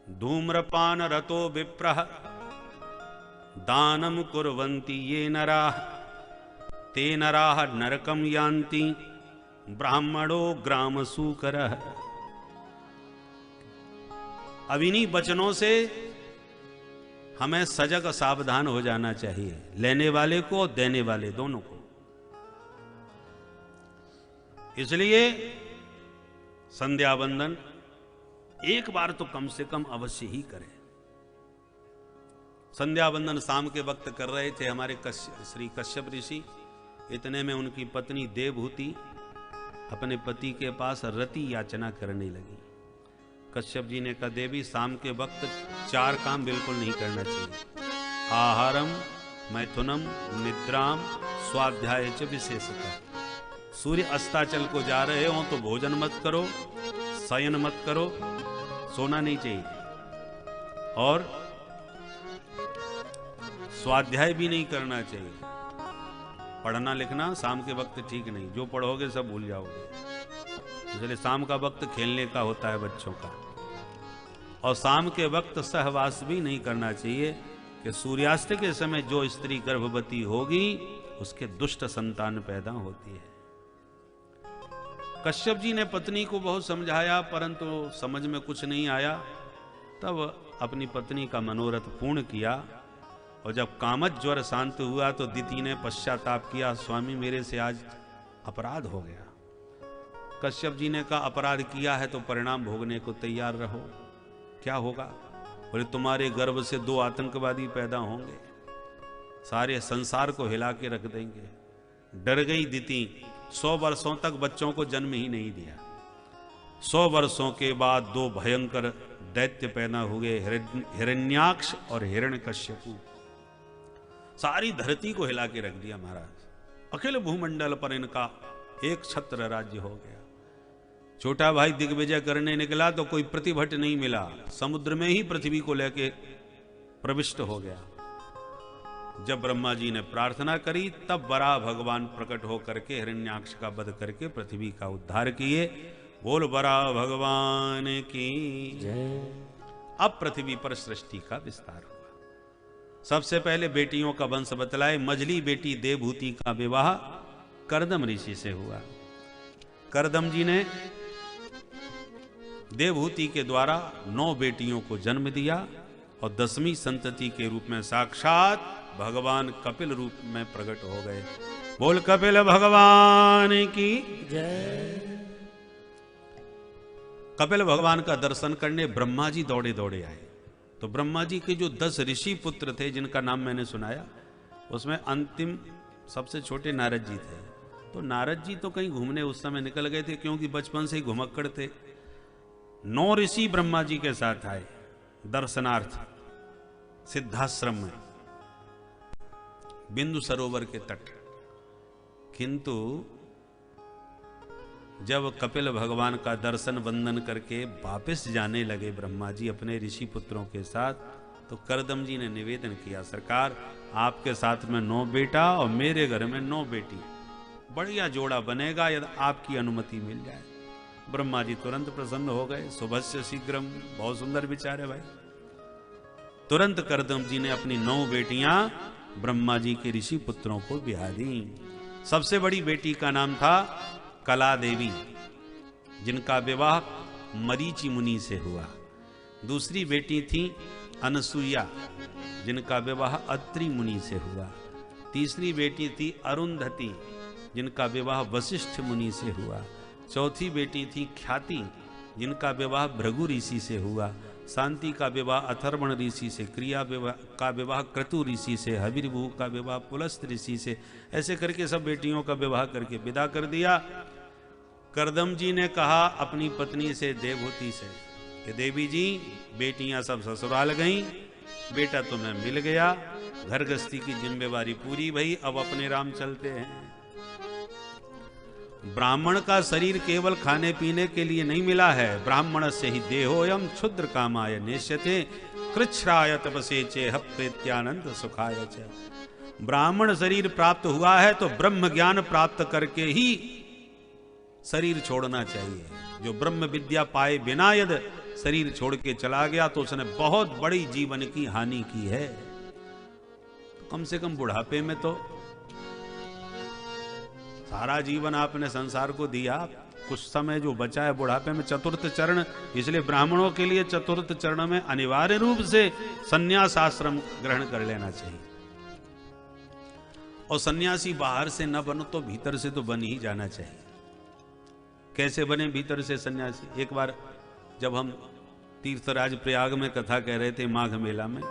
धूम्रपान रतो विप्रः दानम कुर्वन्ति ये नराः ते नराः नरकम यान्ति ब्राह्मणो ग्राम सूकरः। अब इन्हीं वचनों से हमें सजग सावधान हो जाना चाहिए, लेने वाले को और देने वाले दोनों को। इसलिए संध्या वंदन एक बार तो कम से कम अवश्य ही करें। संध्या वंदन शाम के वक्त कर रहे थे हमारे श्री कश्यप ऋषि। इतने में उनकी पत्नी देवहूति अपने पति के पास रति याचना करने लगी। कश्यप जी ने कहा, देवी शाम के वक्त 4 काम बिल्कुल नहीं करना चाहिए। आहारम, मैथुनम, निद्राम, स्वाध्याय च विशेषतः। सूर्य अस्ताचल को जा रहे हो तो भोजन मत करो, शयन मत करो, सोना नहीं चाहिए, और स्वाध्याय भी नहीं करना चाहिए। पढ़ना लिखना शाम के वक्त ठीक नहीं, जो पढ़ोगे सब भूल जाओगे। इसलिए शाम का वक्त खेलने का होता है बच्चों का। और शाम के वक्त सहवास भी नहीं करना चाहिए कि सूर्यास्त के समय जो स्त्री गर्भवती होगी उसके दुष्ट संतान पैदा होती है। कश्यप जी ने पत्नी को बहुत समझाया, परंतु समझ में कुछ नहीं आया। तब अपनी पत्नी का मनोरथ पूर्ण किया, और जब कामत ज्वर शांत हुआ तो दिति ने पश्चाताप किया, स्वामी मेरे से आज अपराध हो गया। कश्यप जी ने कहा, अपराध किया है तो परिणाम भोगने को तैयार रहो। क्या होगा? बोले, तुम्हारे गर्भ से 2 आतंकवादी पैदा होंगे, सारे संसार को हिला के रख देंगे। डर गई दिति, 100 वर्षों तक बच्चों को जन्म ही नहीं दिया। 100 वर्षों के बाद 2 भयंकर दैत्य पैदा हुए, हिरण्याक्ष और हिरण्यकश्यपु। सारी धरती को हिला के रख दिया महाराज। अखिल भूमंडल पर इनका एक छत्र राज्य हो गया। छोटा भाई दिग्विजय करने निकला तो कोई प्रतिभट नहीं मिला, समुद्र में ही पृथ्वी को लेके प्रविष्ट हो गया। जब ब्रह्मा जी ने प्रार्थना करी तब वराह भगवान प्रकट होकर के हिरण्याक्ष का वध करके पृथ्वी का उद्धार किए। बोल वराह भगवान की जय। अब पृथ्वी पर सृष्टि का विस्तार हुआ। सबसे पहले बेटियों का वंश बतलाए। मझली बेटी देवहूति का विवाह करदम ऋषि से हुआ। करदम जी ने देवहूति के द्वारा 9 बेटियों को जन्म दिया, और 10वीं संतति के रूप में साक्षात भगवान कपिल रूप में प्रकट हो गए। बोल कपिल भगवान की जय। कपिल भगवान का दर्शन करने ब्रह्मा जी दौड़े दौड़े आए। तो ब्रह्मा जी के जो 10 ऋषि पुत्र थे जिनका नाम मैंने सुनाया, उसमें अंतिम सबसे छोटे नारद जी थे। तो नारद जी तो कहीं घूमने उस समय निकल गए थे, क्योंकि बचपन से ही घुमक्कड़ थे। 9 ऋषि ब्रह्मा जी के साथ आए दर्शनार्थ सिद्धाश्रम में, बिंदु सरोवर के तट। किंतु जब कपिल भगवान का दर्शन वंदन करके वापस जाने लगे ब्रह्मा जी अपने ऋषि पुत्रों के साथ, तो करदम जी ने निवेदन किया, सरकार आपके साथ में 9 बेटा और मेरे घर में 9 बेटी, बढ़िया जोड़ा बनेगा यदि आपकी अनुमति मिल जाए। ब्रह्मा जी तुरंत प्रसन्न हो गए। शुभस्य शीघ्रम, बहुत सुंदर विचार है भाई। तुरंत करदम जी ने अपनी 9 बेटियां ब्रह्मा जी के ऋषि पुत्रों को ब्याह दी। सबसे बड़ी बेटी का नाम था कला देवी, जिनका विवाह मरीचि मुनि से हुआ। दूसरी बेटी थी अनसुईया, जिनका विवाह अत्रि मुनि से हुआ। तीसरी बेटी थी अरुंधति, जिनका विवाह वशिष्ठ मुनि से हुआ। चौथी बेटी थी ख्याति, जिनका विवाह भृगु ऋषि से हुआ। शांति का विवाह अथर्वण ऋषि से, क्रिया का विवाह क्रतु ऋषि से, हविर्भू का विवाह पुलस्त ऋषि से। ऐसे करके सब बेटियों का विवाह करके विदा कर दिया। करदम जी ने कहा अपनी पत्नी से देवहूति से कि देवी जी बेटियां सब ससुराल गईं, बेटा तुम्हें मिल गया, घर गृहस्थी की जिम्मेवारी पूरी भई, अब अपने राम चलते हैं। ब्राह्मण का शरीर केवल खाने पीने के लिए नहीं मिला है। ब्राह्मण से ही देहोयम क्षुद्र कामाय नेष्यते कृच्छ्राय तपसे चेह प्रेत्यानंद सुखाय च। ब्राह्मण शरीर प्राप्त हुआ है तो ब्रह्म ज्ञान प्राप्त करके ही शरीर छोड़ना चाहिए। जो ब्रह्म विद्या पाए बिना यद शरीर छोड़ के चला गया तो उसने बहुत बड़ी जीवन की हानि की है। तो कम से कम बुढ़ापे में तो सारा जीवन आपने संसार को दिया, कुछ समय जो बचा है बुढ़ापे में चतुर्थ चरण, इसलिए ब्राह्मणों के लिए चतुर्थ चरण में अनिवार्य रूप से संन्यास आश्रम ग्रहण कर लेना चाहिए। और सन्यासी बाहर से न बनो तो भीतर से तो बन ही जाना चाहिए। कैसे बने भीतर से सन्यासी? एक बार जब हम तीर्थराज प्रयाग में कथा कह रहे थे माघ मेला में,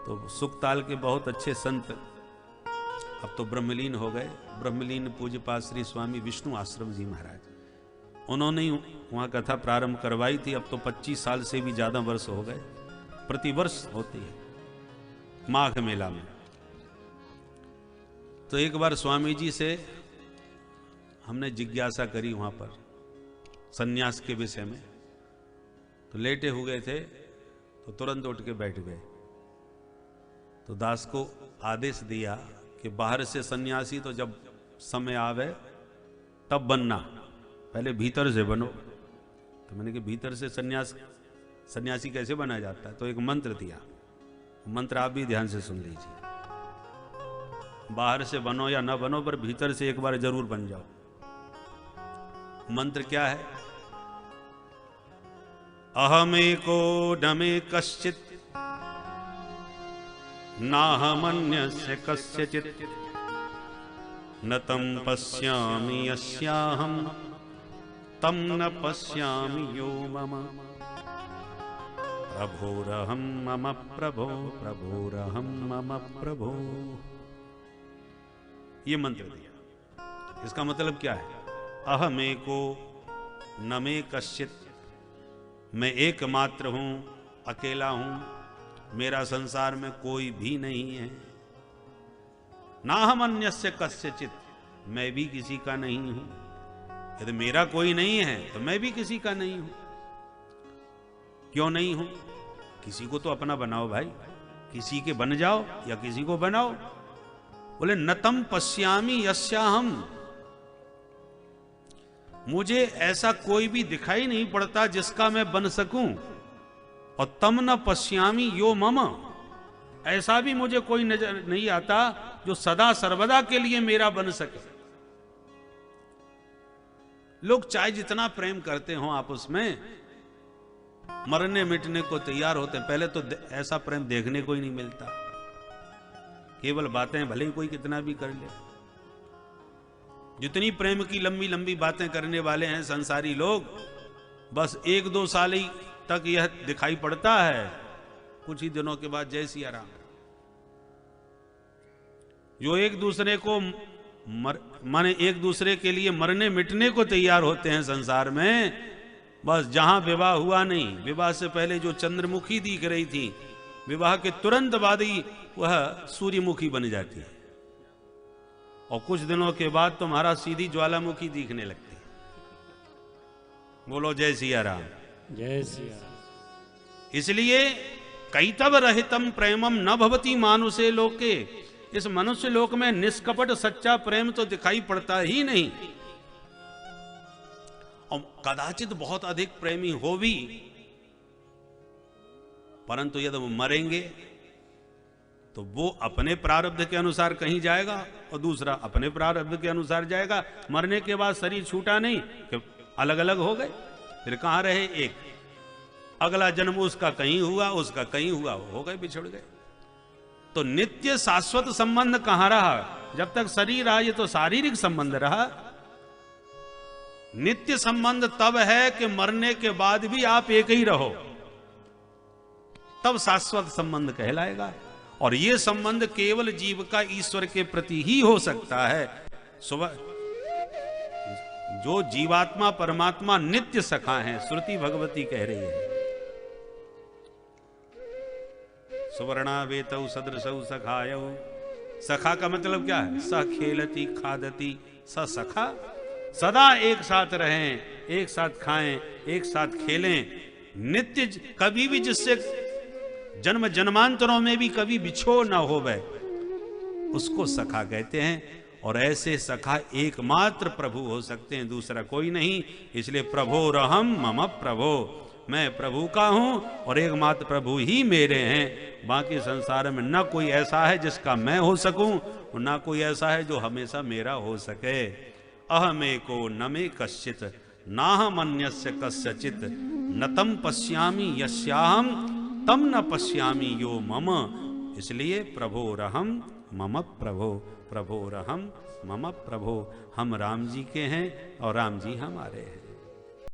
तो सुखताल के बहुत अच्छे संत, अब तो ब्रह्मलीन हो गए, ब्रह्मलीन पूज्यपाद श्री स्वामी विष्णु आश्रम जी महाराज, उन्होंने ही वहाँ कथा प्रारंभ करवाई थी। अब तो 25 साल से भी ज्यादा वर्ष हो गए, प्रतिवर्ष होती है माघ मेला में। तो एक बार स्वामी जी से हमने जिज्ञासा करी वहां पर सन्यास के विषय में, तो लेटे हुए थे तो तुरंत उठ के बैठ गए। तो दास को आदेश दिया कि बाहर से सन्यासी तो जब समय आवे तब बनना, पहले भीतर से बनो। तो मैंने कहा भीतर से सन्यासी कैसे बना जाता है? तो एक मंत्र दिया, मंत्र आप भी ध्यान से सुन लीजिए। बाहर से बनो या ना बनो, पर भीतर से एक बार जरूर बन जाओ। मंत्र क्या है? अहमेको नमे कश्चित् नाहमन्यस्य कस्यचित् न तं पश्यामि यस्याहं तं न पश्यामि यो मम प्रभोरहं मम प्रभो प्रभोरहं मम प्रभो। ये मंत्र दिया। इसका मतलब क्या है? अहमेको न मे कश्चित्, मैं एकमात्र हूं, अकेला हूं, मेरा संसार में कोई भी नहीं है। नाहम अन्यस्य कस्यचित्, मैं भी किसी का नहीं हूं। यदि मेरा कोई नहीं है तो मैं भी किसी का नहीं हूं। क्यों नहीं हूं? किसी को तो अपना बनाओ भाई, किसी के बन जाओ या किसी को बनाओ। बोले नतम पश्यामि यस्याहम, मुझे ऐसा कोई भी दिखाई नहीं पड़ता जिसका मैं बन सकूं। और तम न पश्यामि यो मम, ऐसा भी मुझे कोई नजर नहीं आता जो सदा सर्वदा के लिए मेरा बन सके। लोग चाहे जितना प्रेम करते हो आपस में, मरने मिटने को तैयार होते हैं। पहले तो ऐसा प्रेम देखने को ही नहीं मिलता, केवल बातें भले ही कोई कितना भी कर ले। जितनी प्रेम की लंबी लंबी बातें करने वाले हैं संसारी लोग, बस 1-2 साल ही तक यह दिखाई पड़ता है, कुछ ही दिनों के बाद जय सिया राम। जो एक दूसरे को माने एक दूसरे के लिए मरने मिटने को तैयार होते हैं संसार में, बस जहां विवाह हुआ नहीं, विवाह से पहले जो चंद्रमुखी दिख रही थी, विवाह के तुरंत बाद ही वह सूर्यमुखी बन जाती है। और कुछ दिनों के बाद तुम्हारा सीधी ज्वालामुखी दिखने लगती है। बोलो जय सिया राम। जय सिया राम। इसलिए कैतव रहितम प्रेमम न भवति मानुषे लोके, इस मनुष्य लोक में निष्कपट सच्चा प्रेम तो दिखाई पड़ता ही नहीं। और कदाचित बहुत अधिक प्रेमी हो भी, परंतु यदि वो मरेंगे तो वो अपने प्रारब्ध के अनुसार कहीं जाएगा और दूसरा अपने प्रारब्ध के अनुसार जाएगा। मरने के बाद शरीर छूटा नहीं कि अलग अलग हो गए, फिर कहां रहे एक। अगला जन्म उसका कहीं हुआ, उसका कहीं हुआ, हो गए, बिछड़ गए। तो नित्य शाश्वत संबंध कहां रहा? जब तक शरीर आए तो शारीरिक संबंध रहा। नित्य संबंध तब है कि मरने के बाद भी आप एक ही रहो, तब शाश्वत संबंध कहलाएगा। और यह संबंध केवल जीव का ईश्वर के प्रति ही हो सकता है। सुबह जो जीवात्मा परमात्मा नित्य सखा है, श्रुति भगवती कह रही है, सुवर्णा वेतौ सदृशौ सखायौ। सखा का मतलब क्या है? स खेलती खादती स सखा। सदा एक साथ रहें, एक साथ खाएं, एक साथ खेलें, नित्य कभी भी जिससे जन्म जन्मांतरों में भी कभी बिछो न होवे, उसको सखा कहते हैं। और ऐसे सखा एकमात्र प्रभु हो सकते हैं, दूसरा कोई नहीं। इसलिए प्रभो रहम मम प्रभो, मैं प्रभु का हूं और एकमात्र प्रभु ही मेरे हैं। बाकी संसार में न कोई ऐसा है जिसका मैं हो सकूं और न कोई ऐसा है जो हमेशा मेरा हो सके। अहमेको न मे कश्चित नाहमन्यस्य कस्यचित न तम पश्यामि यस्याहम तम न पश्यामि यो मम। इसलिए प्रभोरहम मम प्रभो, प्रभोरहम मम प्रभो। हम राम जी के हैं और राम जी हमारे हैं।